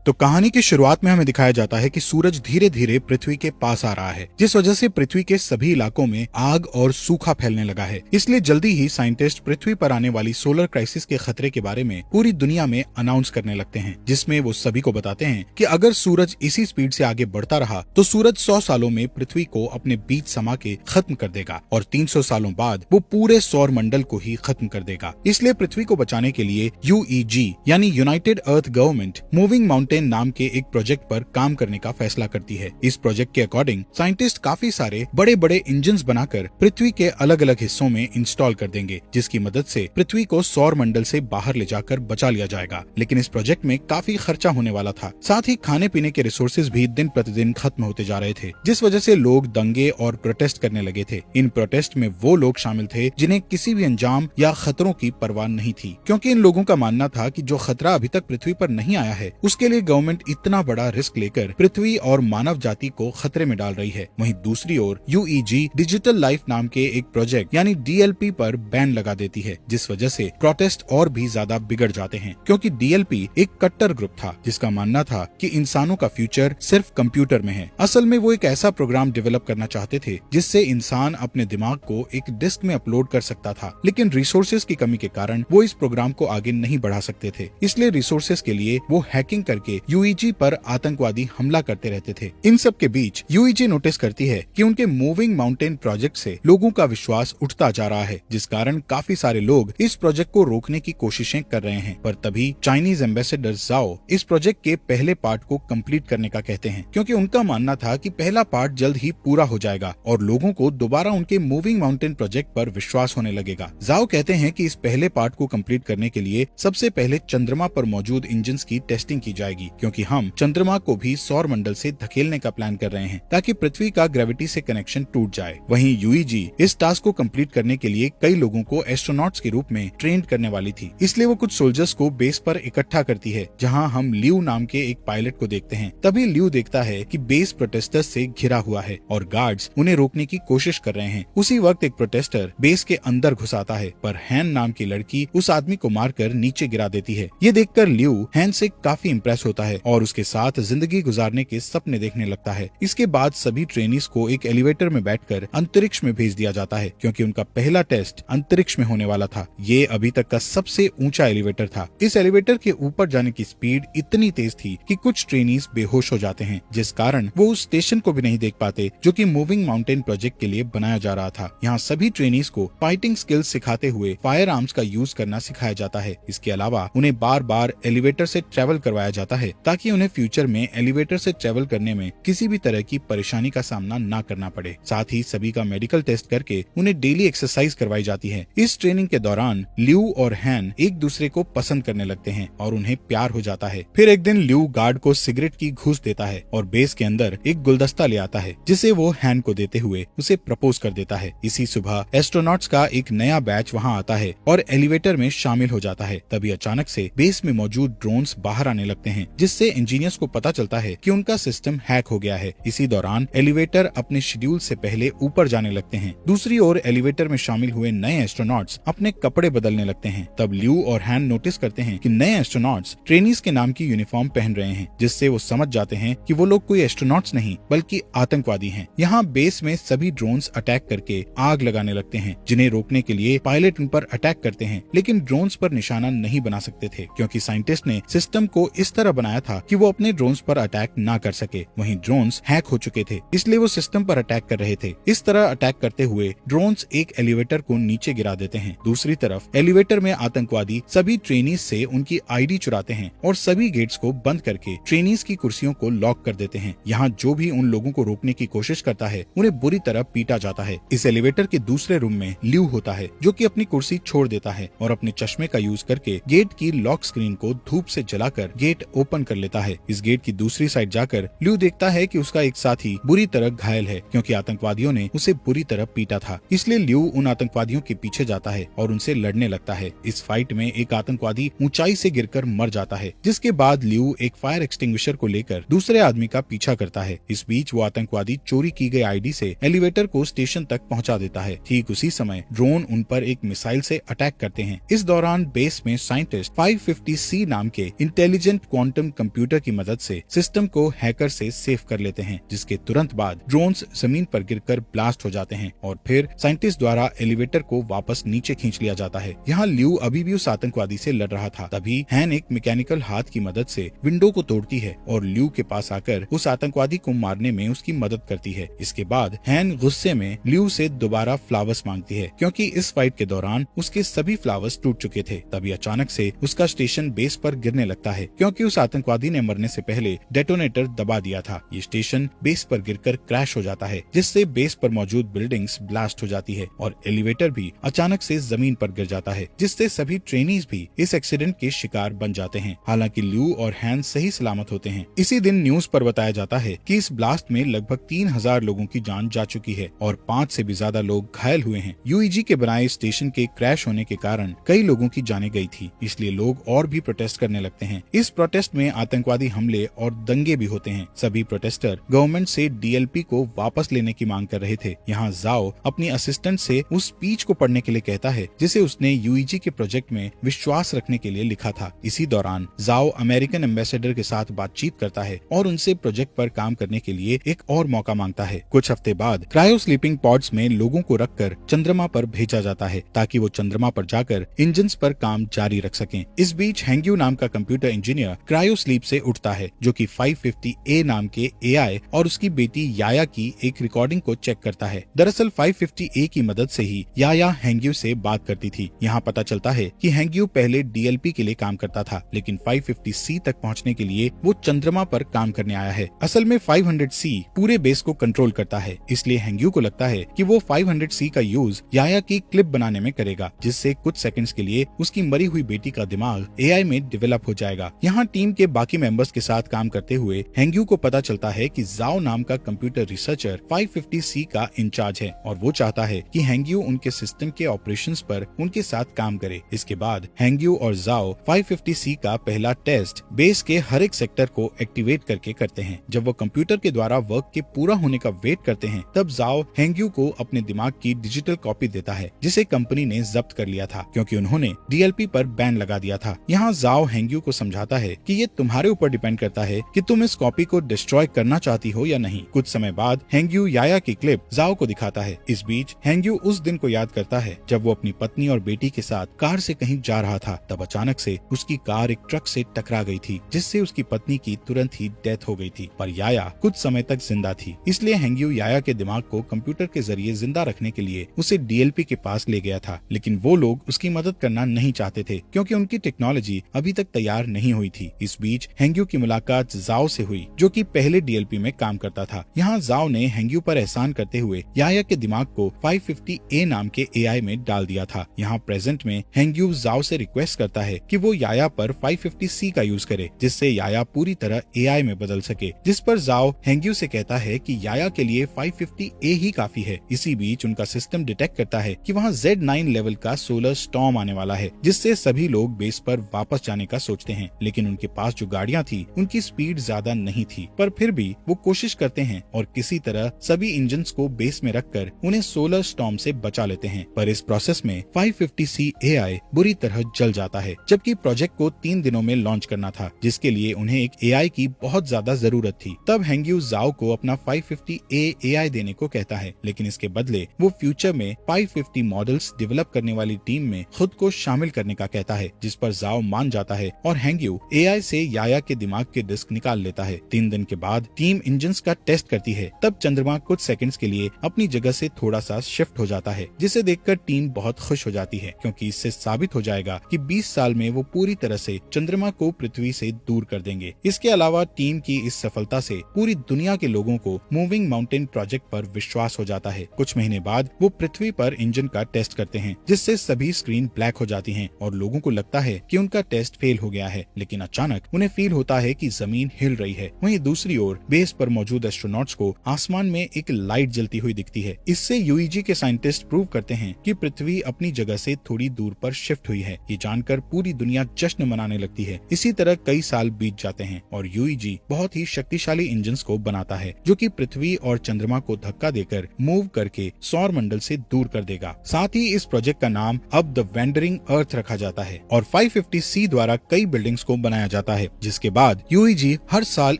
तो कहानी की शुरुआत में हमें दिखाया जाता है कि सूरज धीरे धीरे पृथ्वी के पास आ रहा है, जिस वजह से पृथ्वी के सभी इलाकों में आग और सूखा फैलने लगा है। इसलिए जल्दी ही साइंटिस्ट पृथ्वी पर आने वाली सोलर क्राइसिस के खतरे के बारे में पूरी दुनिया में अनाउंस करने लगते हैं, जिसमें वो सभी को बताते हैं कि अगर सूरज इसी स्पीड से आगे बढ़ता रहा तो सूरज 100 सालों में पृथ्वी को अपने बीच समा के खत्म कर देगा और 300 सालों बाद वो पूरे सौर मंडल को ही खत्म कर देगा। इसलिए पृथ्वी को बचाने के लिए UEG यानी यूनाइटेड अर्थ गवर्नमेंट मूविंग माउंटेन नाम के एक प्रोजेक्ट पर काम करने का फैसला करती है। इस प्रोजेक्ट के अकॉर्डिंग साइंटिस्ट काफी सारे बड़े बड़े इंजन्स बनाकर पृथ्वी के अलग अलग हिस्सों में इंस्टॉल कर देंगे, जिसकी मदद से पृथ्वी को सौर मंडल से बाहर ले जाकर बचा लिया जाएगा। लेकिन इस प्रोजेक्ट में काफी खर्चा होने वाला था, साथ ही खाने पीने के रिसोर्सेज भी दिन प्रतिदिन खत्म होते जा रहे थे, जिस वजह से लोग दंगे और प्रोटेस्ट करने लगे थे। इन प्रोटेस्ट में वो लोग शामिल थे जिन्हें किसी भी अंजाम या खतरों की परवाह नहीं थी, क्योंकि इन लोगों का मानना था कि जो खतरा अभी तक पृथ्वी पर नहीं आया है उसके लिए गवर्नमेंट इतना बड़ा रिस्क लेकर पृथ्वी और मानव जाति को खतरे में डाल रही है। वहीं दूसरी ओर UEG डिजिटल लाइफ नाम के एक प्रोजेक्ट यानी DLP पर बैन लगा देती है, जिस वजह से प्रोटेस्ट और भी ज्यादा बिगड़ जाते हैं, क्योंकि DLP एक कट्टर ग्रुप था जिसका मानना था कि इंसानों का फ्यूचर सिर्फ कंप्यूटर में है। असल में वो एक ऐसा प्रोग्राम डेवलप करना चाहते थे जिससे इंसान अपने दिमाग को एक डिस्क में अपलोड कर सकता था, लेकिन रिसोर्सेज की कमी के कारण वो इस प्रोग्राम को आगे नहीं बढ़ा सकते थे। इसलिए रिसोर्सेज के लिए वो हैकिंग करके UEG पर आतंकवादी हमला करते रहते थे। इन सब के बीच UEG नोटिस करती है कि उनके मूविंग माउंटेन प्रोजेक्ट से लोगों का विश्वास उठता जा रहा है, जिस कारण काफी सारे लोग इस प्रोजेक्ट को रोकने की कोशिशें कर रहे हैं। पर तभी चाइनीज एम्बेसडर जाओ इस प्रोजेक्ट के पहले पार्ट को कंप्लीट करने का कहते हैं, क्योंकि उनका मानना था कि पहला पार्ट जल्द ही पूरा हो जाएगा और लोगों को दोबारा उनके मूविंग माउंटेन प्रोजेक्ट पर विश्वास होने लगेगा। जाओ कहते हैं कि इस पहले पार्ट को कंप्लीट करने के लिए सबसे पहले चंद्रमा पर मौजूद इंजन्स की टेस्टिंग की जाएगी, क्योंकि हम चंद्रमा को भी सौर मंडल से धकेलने का प्लान कर रहे हैं ताकि पृथ्वी का ग्रेविटी से कनेक्शन टूट जाए। वहीं UEG इस टास्क को कंप्लीट करने के लिए कई लोगों को एस्ट्रोनॉट्स के रूप में ट्रेन करने वाली थी, इसलिए वो कुछ सोल्जर्स को बेस पर इकट्ठा करती है, जहां हम लियू नाम के एक पायलट को देखते हैं। तभी लियू देखता है कि बेस प्रोटेस्टर्स से घिरा हुआ है और गार्ड्स उन्हें रोकने की कोशिश कर रहे हैं। उसी वक्त एक प्रोटेस्टर बेस के अंदर घुस आता है, पर हैन नाम की लड़की उस आदमी को मारकर नीचे गिरा देती है। ये देखकर लियू हैन से काफी इम्प्रेस होता है और उसके साथ जिंदगी गुजारने के सपने देखने लगता है। इसके बाद सभी ट्रेनीज को एक एलिवेटर में बैठकर अंतरिक्ष में भेज दिया जाता है, क्योंकि उनका पहला टेस्ट अंतरिक्ष में होने वाला था। ये अभी तक का सबसे ऊंचा एलिवेटर था। इस एलिवेटर के ऊपर जाने की स्पीड इतनी तेज थी कि कुछ ट्रेनीज बेहोश हो जाते हैं, जिस कारण वो उस स्टेशन को भी नहीं देख पाते जो कि मूविंग माउंटेन प्रोजेक्ट के लिए बनाया जा रहा था। यहाँ सभी ट्रेनीज को फाइटिंग स्किल्स सिखाते हुए फायर आर्म्स का यूज करना सिखाया जाता है। इसके अलावा उन्हें बार बार एलिवेटर से ट्रेवल करवाया जाता है ताकि उन्हें फ्यूचर में एलिवेटर से ट्रेवल करने में किसी भी तरह की परेशानी का सामना ना करना पड़े। साथ ही सभी का मेडिकल टेस्ट करके उन्हें डेली एक्सरसाइज करवाई जाती है। इस ट्रेनिंग के दौरान लियू और हैन एक दूसरे को पसंद करने लगते हैं और उन्हें प्यार हो जाता है। फिर एक दिन लियू गार्ड को सिगरेट की घूस देता है और बेस के अंदर एक गुलदस्ता ले आता है, जिसे वो हैन को देते हुए उसे प्रपोज कर देता है। इसी सुबह एस्ट्रोनॉट्स का एक नया बैच वहाँ आता है और एलिवेटर में शामिल हो जाता है। तभी अचानक से बेस में मौजूद ड्रोन्स बाहर आने लगते हैं, जिससे इंजीनियर्स को पता चलता है कि उनका सिस्टम हैक हो गया है। इसी दौरान एलिवेटर अपने शेड्यूल से पहले ऊपर जाने लगते हैं। दूसरी ओर एलिवेटर में शामिल हुए नए एस्ट्रोनॉट्स अपने कपड़े बदलने लगते हैं। तब लियू और हैन नोटिस करते हैं कि नए एस्ट्रोनॉट्स ट्रेनीज के नाम की यूनिफॉर्म पहन रहे हैं, जिससे वो समझ जाते हैं कि वो लोग कोई एस्ट्रोनॉट्स नहीं बल्कि आतंकवादी हैं। यहाँ बेस में सभी ड्रोन्स अटैक करके आग लगाने लगते हैं, जिन्हें रोकने के लिए पायलट उन पर अटैक करते हैं, लेकिन ड्रोन्स पर निशाना नहीं बना सकते थे, क्योंकि साइंटिस्ट ने सिस्टम को इस तरह बनाया था कि वो अपने ड्रोन्स पर अटैक ना कर सके। वहीं ड्रोन्स हैक हो चुके थे, इसलिए वो सिस्टम पर अटैक कर रहे थे। इस तरह अटैक करते हुए ड्रोन्स एक एलिवेटर को नीचे गिरा देते हैं। दूसरी तरफ एलिवेटर में आतंकवादी सभी ट्रेनीज से उनकी ID चुराते हैं और सभी गेट्स को बंद करके ट्रेनीज की कुर्सियों को लॉक कर देते हैं। यहाँ जो भी उन लोगों को रोकने की कोशिश करता है उन्हें बुरी तरह पीटा जाता है। इस एलिवेटर के दूसरे रूम में लियू होता है, जो कि अपनी कुर्सी छोड़ देता है और अपने चश्मे का यूज करके गेट की लॉक स्क्रीन को धूप से जलाकर गेट ओपन कर लेता है। इस गेट की दूसरी साइड जाकर लियू देखता है कि उसका एक साथी बुरी तरह घायल है, क्योंकि आतंकवादियों ने उसे बुरी तरह पीटा था। इसलिए लियू उन आतंकवादियों के पीछे जाता है और उनसे लड़ने लगता है। इस फाइट में एक आतंकवादी ऊंचाई से गिरकर मर जाता है, जिसके बाद लियू एक फायर एक्सटिंग्विशर को लेकर दूसरे आदमी का पीछा करता है। इस बीच वो आतंकवादी चोरी की गई ID से एलिवेटर को स्टेशन तक पहुंचा देता है। ठीक उसी समय ड्रोन उन पर एक मिसाइल से अटैक करते हैं। इस दौरान बेस में साइंटिस्ट 550C नाम के इंटेलिजेंट क्वांटम क्वांटम कंप्यूटर की मदद से सिस्टम को हैकर से सेव कर लेते हैं, जिसके तुरंत बाद ड्रोन्स जमीन पर गिरकर ब्लास्ट हो जाते हैं और फिर साइंटिस्ट द्वारा एलिवेटर को वापस नीचे खींच लिया जाता है। यहाँ ल्यू अभी भी उस आतंकवादी से लड़ रहा था। तभी हैन एक मैकेनिकल हाथ की मदद से विंडो को तोड़ती है और ल्यू के पास आकर उस आतंकवादी को मारने में उसकी मदद करती है। इसके बाद हैन गुस्से में ल्यू से दोबारा फ्लावर्स मांगती है, क्योंकि इस फाइट के दौरान उसके सभी फ्लावर्स टूट चुके थे। तभी अचानक से उसका स्टेशन बेस पर गिरने लगता है, क्योंकि उस आतंकवादी ने मरने से पहले डेटोनेटर दबा दिया था। ये स्टेशन बेस पर गिरकर क्रैश हो जाता है, जिससे बेस पर मौजूद बिल्डिंग्स ब्लास्ट हो जाती है और एलिवेटर भी अचानक से जमीन पर गिर जाता है, जिससे सभी ट्रेनीज भी इस एक्सीडेंट के शिकार बन जाते हैं। हालांकि ल्यू और हैन सही सलामत होते हैं। इसी दिन न्यूज पर बताया जाता है कि इस ब्लास्ट में लगभग 3000 लोगों की जान जा चुकी है और 5 से भी ज्यादा लोग घायल हुए हैं। यूईजी के बनाए स्टेशन के क्रैश होने के कारण कई लोगों की जानें गई थी, इसलिए लोग और भी प्रोटेस्ट करने लगते हैं। इस प्रोटेस्ट में आतंकवादी हमले और दंगे भी होते हैं। सभी प्रोटेस्टर गवर्नमेंट से डीएलपी को वापस लेने की मांग कर रहे थे। यहाँ जाओ अपनी असिस्टेंट से उस स्पीच को पढ़ने के लिए कहता है जिसे उसने यूईजी के प्रोजेक्ट में विश्वास रखने के लिए लिखा था। इसी दौरान जाओ अमेरिकन एम्बेसडर के साथ बातचीत करता है और उनसे प्रोजेक्ट पर काम करने के लिए एक और मौका मांगता है। कुछ हफ्ते बाद क्रायो स्लीपिंग पॉड्स में लोगों को रखकर चंद्रमा पर भेजा जाता है, ताकि वो चंद्रमा पर जाकर इंजन्स पर काम जारी रख सकें। इस बीच हैंग्यू नाम का कंप्यूटर इंजीनियर क्रायो स्लीप से उठता है, जो कि 550A नाम के एआई और उसकी बेटी याया की एक रिकॉर्डिंग को चेक करता है। दरअसल 550A की मदद से ही याया हैंग्यू से बात करती थी। यहाँ पता चलता है कि हैंग्यू पहले डीएलपी के लिए काम करता था, लेकिन 550C तक पहुँचने के लिए वो चंद्रमा पर काम करने आया है। असल में 500C पूरे बेस को कंट्रोल करता है, इसलिए हैंग्यू को लगता है कि वो 500C का यूज याया की क्लिप बनाने में करेगा, जिससे कुछ सेकंड्स के लिए उसकी मरी हुई बेटी का दिमाग एआई में डेवलप हो जाएगा। यहाँ टीम के बाकी मेंबर्स के साथ काम करते हुए हैंग्यू को पता चलता है कि जाओ नाम का कंप्यूटर रिसर्चर 550C का इंचार्ज है और वो चाहता है कि हैंग्यू उनके सिस्टम के ऑपरेशंस पर उनके साथ काम करे। इसके बाद हैंग्यू और जाओ 550C का पहला टेस्ट बेस के हर एक सेक्टर को एक्टिवेट करके करते हैं। जब वो कंप्यूटर के द्वारा वर्क के पूरा होने का वेट करते हैं, तब जाओ हैंग्यू को अपने दिमाग की डिजिटल कॉपी देता है, जिसे कंपनी ने जब्त कर लिया था, क्योंकि उन्होंने डीएलपी पर बैन लगा दिया था। यहाँ जाओ हैंग्यू को समझाता है कि ये तुम्हारे ऊपर डिपेंड करता है कि तुम इस कॉपी को डिस्ट्रॉय करना चाहती हो या नहीं। कुछ समय बाद हैंग्यू याया की क्लिप जाओ को दिखाता है। इस बीच हैंग्यू उस दिन को याद करता है जब वो अपनी पत्नी और बेटी के साथ कार से कहीं जा रहा था। तब अचानक से उसकी कार एक ट्रक से टकरा गई थी, जिससे उसकी पत्नी की तुरंत ही डेथ हो गई थी, पर याया कुछ समय तक जिंदा थी। इसलिए हैंग्यू याया के दिमाग को कंप्यूटर के जरिए जिंदा रखने के लिए उसे डीएलपी के पास ले गया था, लेकिन वो लोग उसकी मदद करना नहीं चाहते थे, क्योंकि उनकी टेक्नोलॉजी अभी तक तैयार नहीं हुई थी। इस बीच हैंग्यू की मुलाकात जाओ से हुई, जो कि पहले डीएलपी में काम करता था। यहाँ जाओ ने हैंग्यू पर एहसान करते हुए याया के दिमाग को 550A नाम के एआई में डाल दिया था। यहाँ प्रेजेंट में हैंग्यू जाओ से रिक्वेस्ट करता है कि वो याया पर 550C का यूज करे, जिससे याया पूरी तरह एआई में बदल सके, जिस पर जाओ हैंग्यू से कहता है कि याया के लिए 550A ही काफी है। इसी बीच उनका सिस्टम डिटेक्ट करता है कि वहाँ Z9 लेवल का सोलर स्टॉर्म आने वाला है, जिससे सभी लोग बेस पर वापस जाने का सोचते हैं, लेकिन उनके पास जो गाड़ियाँ थी उनकी स्पीड ज्यादा नहीं थी, पर फिर भी वो कोशिश करते हैं और किसी तरह सभी इंजन्स को बेस में रखकर उन्हें सोलर स्टॉर्म से बचा लेते हैं। पर इस प्रोसेस में 550C एआई बुरी तरह जल जाता है, जबकि प्रोजेक्ट को 3 दिनों में लॉन्च करना था, जिसके लिए उन्हें एक एआई की बहुत ज्यादा जरूरत थी। तब हैंग्यू जाओ को अपना 550A एआई देने को कहता है, लेकिन इसके बदले वो फ्यूचर में 550 मॉडल्स डेवलप करने वाली टीम में खुद को शामिल करने का कहता है, जिस पर जाओ मान जाता है और हैंग्यू एआई से याया के दिमाग के डिस्क निकाल लेता है। 3 दिन के बाद टीम इंजन्स का टेस्ट करती है। तब चंद्रमा कुछ सेकंड्स के लिए अपनी जगह से थोड़ा सा शिफ्ट हो जाता है, जिसे देखकर टीम बहुत खुश हो जाती है, क्योंकि इससे साबित हो जाएगा कि 20 साल में वो पूरी तरह से चंद्रमा को पृथ्वी से दूर कर देंगे। इसके अलावा टीम की इस सफलता से पूरी दुनिया के लोगों को मूविंग माउंटेन प्रोजेक्ट पर विश्वास हो जाता है। कुछ महीने बाद वो पृथ्वी पर इंजन का टेस्ट करते हैं, जिससे सभी स्क्रीन ब्लैक हो जाती हैं और लोगों को लगता है कि उनका टेस्ट फेल हो गया है, लेकिन अचानक उन्हें फील होता है कि जमीन हिल रही है। वहीं दूसरी ओर बेस पर मौजूद एस्ट्रोनॉट्स को आसमान में एक लाइट जलती हुई दिखती है। इससे यूईजी के साइंटिस्ट प्रूव करते हैं कि पृथ्वी अपनी जगह से थोड़ी दूर पर शिफ्ट हुई है। ये जानकर पूरी दुनिया जश्न मनाने लगती है। इसी तरह कई साल बीत जाते हैं और यूईजी बहुत ही शक्तिशाली इंजन्स को बनाता है, जो कि पृथ्वी और चंद्रमा को धक्का देकर मूव करके सौर मंडल से दूर कर देगा। साथ ही इस प्रोजेक्ट का नाम अब द वेंडरिंग अर्थ रखा जाता है और 550C द्वारा कई बिल्डिंग्स को बनाया जाता है। जाता है, जिसके बाद यूईजी हर साल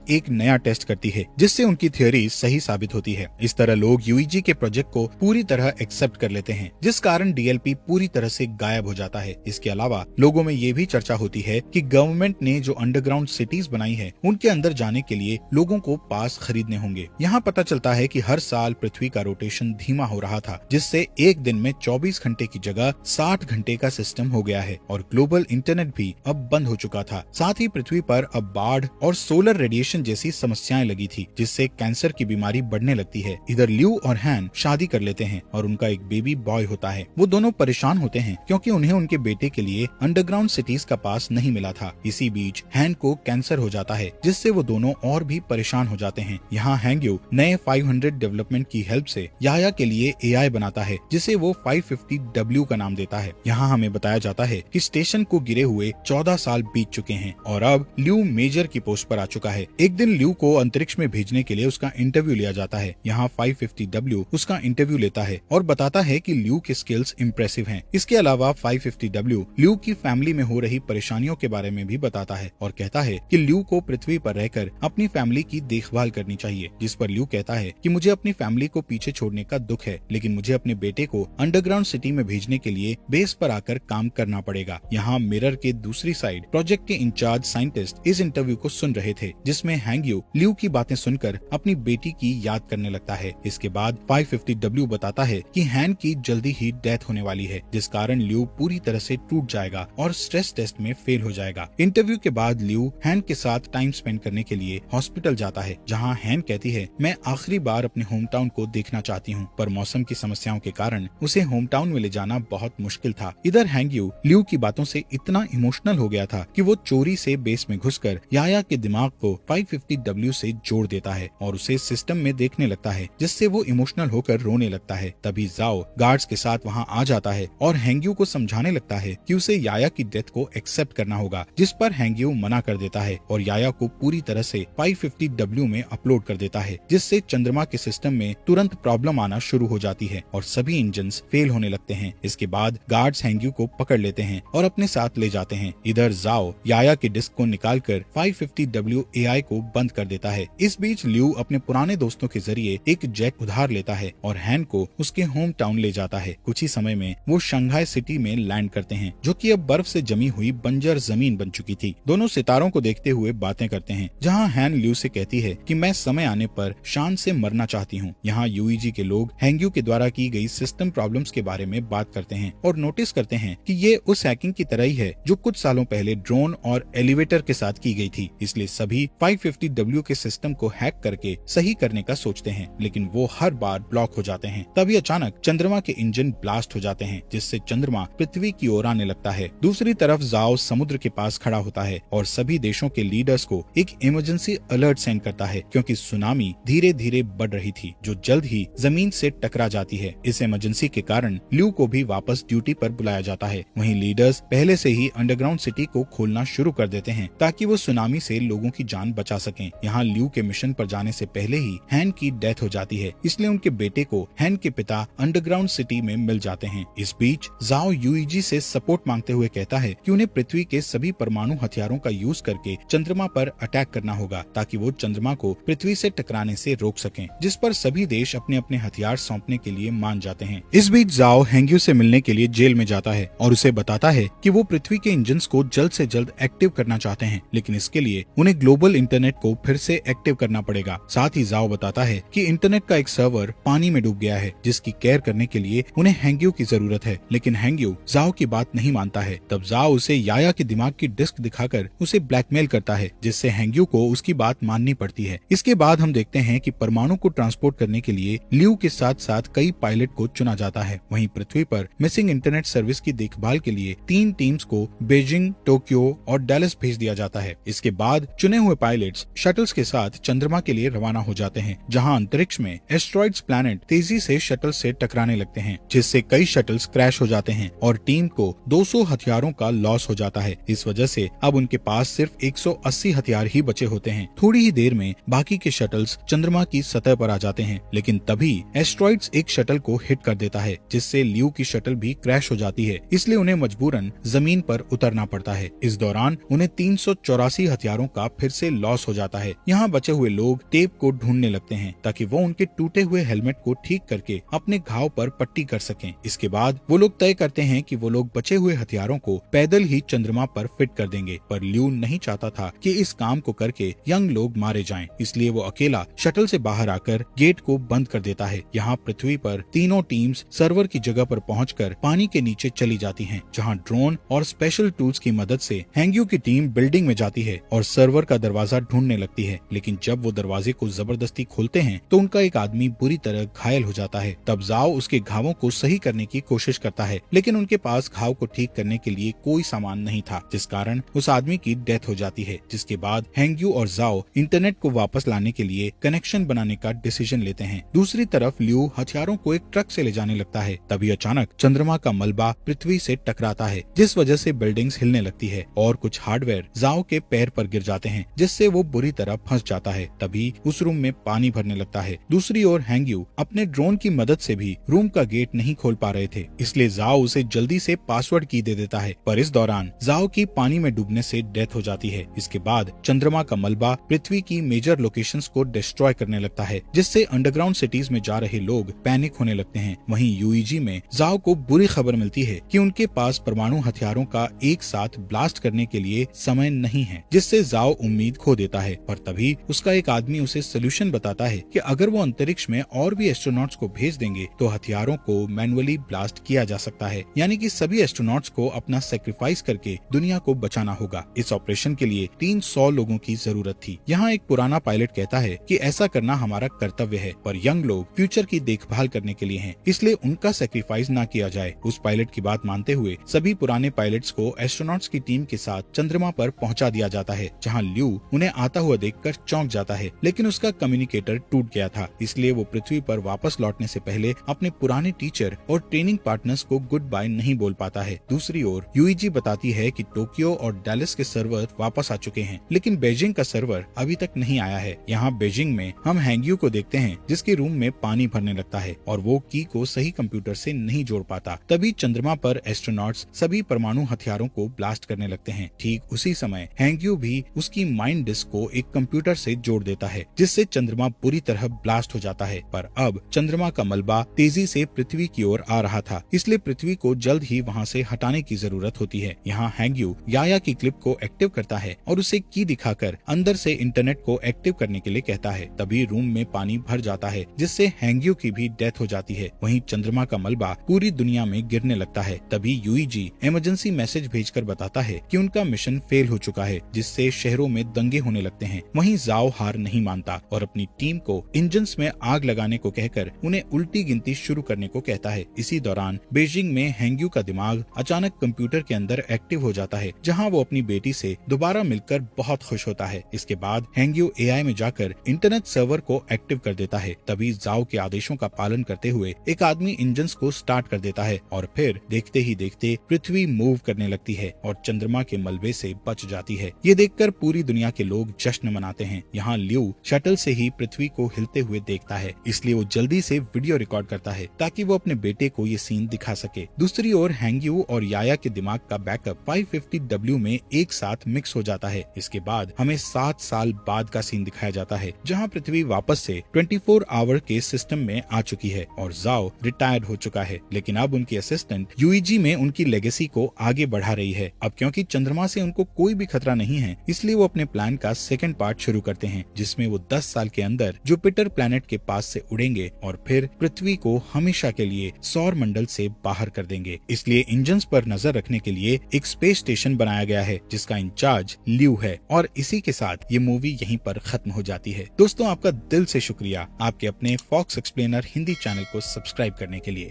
एक नया टेस्ट करती है जिससे उनकी थ्योरी सही साबित होती है। इस तरह लोग यूईजी के प्रोजेक्ट को पूरी तरह एक्सेप्ट कर लेते हैं, जिस कारण डीएलपी पूरी तरह से गायब हो जाता है। इसके अलावा लोगों में ये भी चर्चा होती है कि गवर्नमेंट ने जो अंडरग्राउंड सिटीज बनाई है उनके अंदर जाने के लिए लोगों को पास खरीदने होंगे। यहाँ पता चलता है कि हर साल पृथ्वी का रोटेशन धीमा हो रहा था, जिससे एक दिन में 24 घंटे की जगह 60 घंटे का सिस्टम हो गया है और ग्लोबल इंटरनेट भी अब बंद हो चुका था। साथ ही पृथ्वी पर अब बाढ़ और सोलर रेडिएशन जैसी समस्याएं लगी थी, जिससे कैंसर की बीमारी बढ़ने लगती है। इधर ल्यू और हैन शादी कर लेते हैं और उनका एक बेबी बॉय होता है। वो दोनों परेशान होते हैं क्योंकि उन्हें उनके बेटे के लिए अंडरग्राउंड सिटीज का पास नहीं मिला था। इसी बीच हैन को कैंसर हो जाता है, जिससे वो दोनों और भी परेशान हो जाते हैं। यहाँ हैंग्यू नए 500 डेवलपमेंट की हेल्प से याया के लिए एआई बनाता है, जिसे वो 550W का नाम देता है। यहाँ हमें बताया जाता है कि स्टेशन को गिरे हुए 14 साल बीत चुके हैं और अब ल्यू मेजर की पोस्ट पर आ चुका है। एक दिन ल्यू को अंतरिक्ष में भेजने के लिए उसका इंटरव्यू लिया जाता है। यहाँ 550W उसका इंटरव्यू लेता है और बताता है कि ल्यू के स्किल्स इम्प्रेसिव हैं। इसके अलावा 550W ल्यू की फैमिली में हो रही परेशानियों के बारे में भी बताता है और कहता है कि ल्यू को पृथ्वी पर रहकर अपनी फैमिली की देखभाल करनी चाहिए, जिस पर ल्यू कहता है कि मुझे अपनी फैमिली को पीछे छोड़ने का दुख है, लेकिन मुझे अपने बेटे को अंडरग्राउंड सिटी में भेजने के लिए बेस पर आकर काम करना पड़ेगा। यहाँ मिरर के दूसरी साइड प्रोजेक्ट के इंचार्ज साइंटिस्ट इस इंटरव्यू को सुन रहे थे, जिसमें हैंग्यू ल्यू की बातें सुनकर अपनी बेटी की याद करने लगता है। इसके बाद 550W बताता है कि हैन की जल्दी ही डेथ होने वाली है, जिस कारण ल्यू पूरी तरह से टूट जाएगा और स्ट्रेस टेस्ट में फेल हो जाएगा। इंटरव्यू के बाद ल्यू हैन के साथ टाइम स्पेंड करने के लिए हॉस्पिटल जाता है, जहाँ हैन कहती है मैं आखिरी बार अपने होम टाउन को देखना चाहती हूँ, पर मौसम की समस्याओं के कारण उसे होम टाउन में ले जाना बहुत मुश्किल था। इधर हैंग्यू ल्यू की बातों से इतना इमोशनल हो गया था कि वो चोरी से बेस में घुसकर याया के दिमाग को 550W से जोड़ देता है और उसे सिस्टम में देखने लगता है, जिससे वो इमोशनल होकर रोने लगता है। तभी जाओ गार्ड्स के साथ वहाँ आ जाता है और हैंग्यू को समझाने लगता है कि उसे याया की डेथ को एक्सेप्ट करना होगा, जिस पर हैंग्यू मना कर देता है और याया को पूरी तरह से 550W में अपलोड कर देता है, जिससे चंद्रमा के सिस्टम में तुरंत प्रॉब्लम आना शुरू हो जाती है और सभी इंजन्स फेल होने लगते हैं। इसके बाद गार्ड्स हैंग्यू को पकड़ लेते हैं और अपने साथ ले जाते हैं। इधर जाओ याया की डिस्क को निकालकर 550W एआई को बंद कर देता है। इस बीच ल्यू अपने पुराने दोस्तों के जरिए एक जेट उधार लेता है और हैन को उसके होम टाउन ले जाता है। कुछ ही समय में वो शंघाई सिटी में लैंड करते हैं, जो कि अब बर्फ से जमी हुई बंजर जमीन बन चुकी थी। दोनों सितारों को देखते हुए बातें करते हैं, जहाँ हैन ल्यू से कहती है कि मैं समय आने पर शान से मरना चाहती हूँ। यहाँ यूईजी के लोग हैंग्यू के द्वारा की गई सिस्टम प्रॉब्लम्स के बारे में बात करते हैं और नोटिस करते हैं कि ये उस हैकिंग की तरह ही है जो कुछ सालों पहले ड्रोन और एलिवेटर के साथ की गई थी। इसलिए सभी 550W के सिस्टम को हैक करके सही करने का सोचते हैं, लेकिन वो हर बार ब्लॉक हो जाते हैं। तभी अचानक चंद्रमा के इंजन ब्लास्ट हो जाते हैं, जिससे चंद्रमा पृथ्वी की ओर आने लगता है। दूसरी तरफ जाओ समुद्र के पास खड़ा होता है और सभी देशों के लीडर्स को एक इमरजेंसी अलर्ट सेंड करता है, क्योंकि सुनामी धीरे धीरे बढ़ रही थी जो जल्द ही जमीन से टकरा जाती है। इस इमरजेंसी के कारण ल्यू को भी वापस ड्यूटी पर बुलाया जाता है। वहीं लीडर्स पहले से ही अंडरग्राउंड सिटी को खोलना शुरू कर देते हैं ताकि वो सुनामी से लोगों की जान बचा सकें। यहाँ ल्यू के मिशन पर जाने से पहले ही हैन की डेथ हो जाती है, इसलिए उनके बेटे को हैन के पिता अंडरग्राउंड सिटी में मिल जाते हैं। इस बीच जाओ यूईजी से सपोर्ट मांगते हुए कहता है कि उन्हें पृथ्वी के सभी परमाणु हथियारों का यूज करके चंद्रमा पर अटैक करना होगा, ताकि वो चंद्रमा को पृथ्वी से टकराने से रोक सकें, जिस पर सभी देश अपने अपने हथियार सौंपने के लिए मान जाते हैं। इस बीच जाओ हैंग्यू से मिलने के लिए जेल में जाता है और उसे बताता है कि वो पृथ्वी के इंजन्स को जल्द से जल्द एक्टिव करना चाहते हैं, लेकिन इसके लिए उन्हें ग्लोबल इंटरनेट को फिर से एक्टिव करना पड़ेगा। साथ ही जाओ बताता है कि इंटरनेट का एक सर्वर पानी में डूब गया है, जिसकी केयर करने के लिए उन्हें हैंग्यू की जरूरत है, लेकिन हैंग्यू जाओ की बात नहीं मानता है। तब जाओ उसे याया के दिमाग की डिस्क दिखाकर उसे ब्लैकमेल करता है, जिससे हैंग्यू को उसकी बात माननी पड़ती है। इसके बाद हम देखते हैं कि परमाणु को ट्रांसपोर्ट करने के लिए ल्यू के साथ साथ कई पायलट को चुना जाता है। वहीं पृथ्वी पर मिसिंग इंटरनेट सर्विस की देखभाल के लिए 3 टीम्स को बीजिंग, टोक्यो और डैलस भेज दिया जाता है। इसके बाद चुने हुए पायलट्स शटल्स के साथ चंद्रमा के लिए रवाना हो जाते हैं, जहां अंतरिक्ष में एस्ट्रॉइड्स प्लैनेट तेजी से शटल से टकराने लगते हैं, जिससे कई शटल्स क्रैश हो जाते हैं और टीम को 200 हथियारों का लॉस हो जाता है। इस वजह से अब उनके पास सिर्फ 180 हथियार ही बचे होते हैं। थोड़ी ही देर में बाकी के शटल्स चंद्रमा की सतह पर आ जाते हैं, लेकिन तभी एस्ट्रॉइड्स एक शटल को हिट कर देता है, जिससे ल्यू की शटल भी क्रैश हो जाती है। इसलिए उन्हें मजबूरन जमीन पर उतरना पड़ता है। इस दौरान उन्हें 384 हथियारों का फिर से लॉस हो जाता है। यहाँ बचे हुए लोग टेप को ढूंढने लगते हैं ताकि वो उनके टूटे हुए हेलमेट को ठीक करके अपने घाव पर पट्टी कर सकें। इसके बाद वो लोग तय करते हैं कि वो लोग बचे हुए हथियारों को पैदल ही चंद्रमा पर फिट कर देंगे, पर ल्यू नहीं चाहता था कि इस काम को करके यंग लोग मारे जाएं, इसलिए वो अकेला शटल से बाहर आकर गेट को बंद कर देता है। यहाँ पृथ्वी पर तीनों टीम्स सर्वर की जगह पर पहुंचकर पानी के नीचे चली जाती हैं, जहाँ ड्रोन और स्पेशल टूल्स की मदद से हैंग्यू की टीम बिल्डिंग में जाती है और सर्वर का दरवाजा ढूंढने लगती है। लेकिन जब वो दरवाजे को जबरदस्ती खोलते हैं तो उनका एक आदमी बुरी तरह घायल हो जाता है। तब जाओ उसके घावों को सही करने की कोशिश करता है, लेकिन उनके पास घाव को ठीक करने के लिए कोई सामान नहीं था, जिस कारण उस आदमी की डेथ हो जाती है। जिसके बाद हैंग्यू और जाओ इंटरनेट को वापस लाने के लिए कनेक्शन बनाने का डिसीजन लेते हैं। दूसरी तरफ ल्यू हथियारों को एक ट्रक से ले जाने लगता है। तभी अचानक चंद्रमा का मलबा पृथ्वी से टकराता है, जिस वजह से बिल्डिंग्स हिलने लगती है और कुछ हार्डवेयर जाओ के पैर पर गिर जाते हैं, जिससे वो बुरी तरह फंस जाता है। तभी उस रूम में पानी भरने लगता है। दूसरी ओर हैंग्यू अपने ड्रोन की मदद से भी रूम का गेट नहीं खोल पा रहे थे, इसलिए जाओ उसे जल्दी से पासवर्ड की दे देता है, पर इस दौरान जाओ की पानी में डूबने से डेथ हो जाती है। इसके बाद चंद्रमा का मलबा पृथ्वी की मेजर लोकेशंस को डिस्ट्रॉय करने लगता है, जिससे अंडरग्राउंड सिटीज में जा रहे लोग पैनिक होने लगते हैं। वहीं यूईजी में जाओ को बुरी खबर मिलती है कि उनके पास परमाणु हथियारों का एक साथ ब्लास्ट करने के लिए समय नहीं है, जिससे जाओ उम्मीद खो देता है। पर तभी उसका एक आदमी उसे सोल्यूशन बताता है कि अगर वो अंतरिक्ष में और भी एस्ट्रोनॉट्स को भेज देंगे तो हथियारों को मैनुअली ब्लास्ट किया जा सकता है, यानी कि सभी एस्ट्रोनॉट्स को अपना सेक्रीफाइस करके दुनिया को बचाना होगा। इस ऑपरेशन के लिए 300 लोगों की जरूरत थी। यहाँ एक पुराना पायलट कहता है कि ऐसा करना हमारा कर्तव्य है, पर यंग लोग फ्यूचर की देखभाल करने के लिए हैं, इसलिए उनका सेक्रीफाइस ना किया जाए। उस पायलट की बात मानते हुए सभी पुराने पायलट्स को एस्ट्रोनॉट्स की टीम के साथ चंद्रमा पर पहुंचा दिया जाता है, जहां ल्यू उन्हें आता हुआ देखकर चौंक जाता है, लेकिन उसका कम्युनिकेटर टूट गया था, इसलिए वो पृथ्वी पर वापस लौटने से पहले अपने पुराने टीचर और ट्रेनिंग पार्टनर्स को गुड बाय नहीं बोल पाता है। दूसरी ओर यूईजी बताती है कि टोक्यो और डैलस के सर्वर वापस आ चुके हैं, लेकिन बीजिंग का सर्वर अभी तक नहीं आया है। यहाँ बीजिंग में हम हैंग्यू को देखते हैं, जिसके रूम में पानी भरने लगता है और वो की को सही कंप्यूटर से नहीं जोड़ पाता। तभी चंद्रमा पर एस्ट्रोनॉट्स सभी परमाणु हथियारों को ब्लास्ट करने लगते हैं। ठीक उसी समय हैंग्यू भी उसकी माइंड डिस्क को एक कंप्यूटर से जोड़ देता है, जिससे चंद्रमा पूरी तरह ब्लास्ट हो जाता है। पर अब चंद्रमा का मलबा तेजी से पृथ्वी की ओर आ रहा था, इसलिए पृथ्वी को जल्द ही वहाँ से हटाने की जरूरत होती है। यहाँ हैंग्यू याया की क्लिप को एक्टिव करता है और उसे की दिखाकर अंदर से इंटरनेट को एक्टिव करने के लिए कहता है। तभी रूम में पानी भर जाता है, जिससे हैंग्यू की भी डेथ हो जाती है। वहीं चंद्रमा का मलबा पूरी दुनिया में गिरने लगता है। तभी यूईजी इमरजेंसी मैसेज भेजकर बताता है कि उनका मिशन फेल हो चुका है, जिससे शहरों में दंगे होने लगते हैं। वहीं जाओ हार नहीं मानता और अपनी टीम को इंजन्स में आग लगाने को कहकर उन्हें उल्टी गिनती शुरू करने को कहता है। इसी दौरान बीजिंग में हैंग्यू का दिमाग अचानक कंप्यूटर के अंदर एक्टिव हो जाता है, जहाँ वो अपनी बेटी से दोबारा मिलकर बहुत खुश होता है। इसके बाद हैंग्यू एआई में जाकर इंटरनेट सर्वर को एक्टिव कर देता है। तभी जाओ के आदेशों का पालन करते हुए एक आदमी इंजन्स को स्टार्ट कर देता है और फिर देखते ही देखते पृथ्वी मूव करने लगती है और चंद्रमा के मलबे से बच जाती है। ये देखकर पूरी दुनिया के लोग जश्न मनाते हैं। यहाँ ल्यू शटल से ही पृथ्वी को हिलते हुए देखता है, इसलिए वो जल्दी से वीडियो रिकॉर्ड करता है ताकि वो अपने बेटे को ये सीन दिखा सके। दूसरी ओर हैंग्यू और याया के दिमाग का बैकअप 550W में एक साथ मिक्स हो जाता है। इसके बाद हमें 7 साल बाद का सीन दिखाया जाता है, जहाँ पृथ्वी वापस से 24 आवर के सिस्टम में आ चुकी है और जाओ रिटायर्ड हो चुका है। लेकिन अब उनकी असिस्टेंट यूईजी में उनकी लेगेसी को आगे बढ़ा रही है। अब क्योंकि चंद्रमा से उनको कोई भी खतरा नहीं है, इसलिए वो अपने प्लान का सेकंड पार्ट शुरू करते हैं, जिसमें वो 10 साल के अंदर जुपिटर प्लैनेट के पास से उड़ेंगे और फिर पृथ्वी को हमेशा के लिए सौर मंडल से बाहर कर देंगे। इसलिए इंजन्स पर नजर रखने के लिए एक स्पेस स्टेशन बनाया गया है, जिसका इंचार्ज ल्यू है। और इसी के साथ ये मूवी यहीं पर खत्म हो जाती है। दोस्तों, आपका दिल से शुक्रिया आपके अपने फॉक्स एक्सप्लेनर हिंदी चैनल को सब्सक्राइब करने के लिए।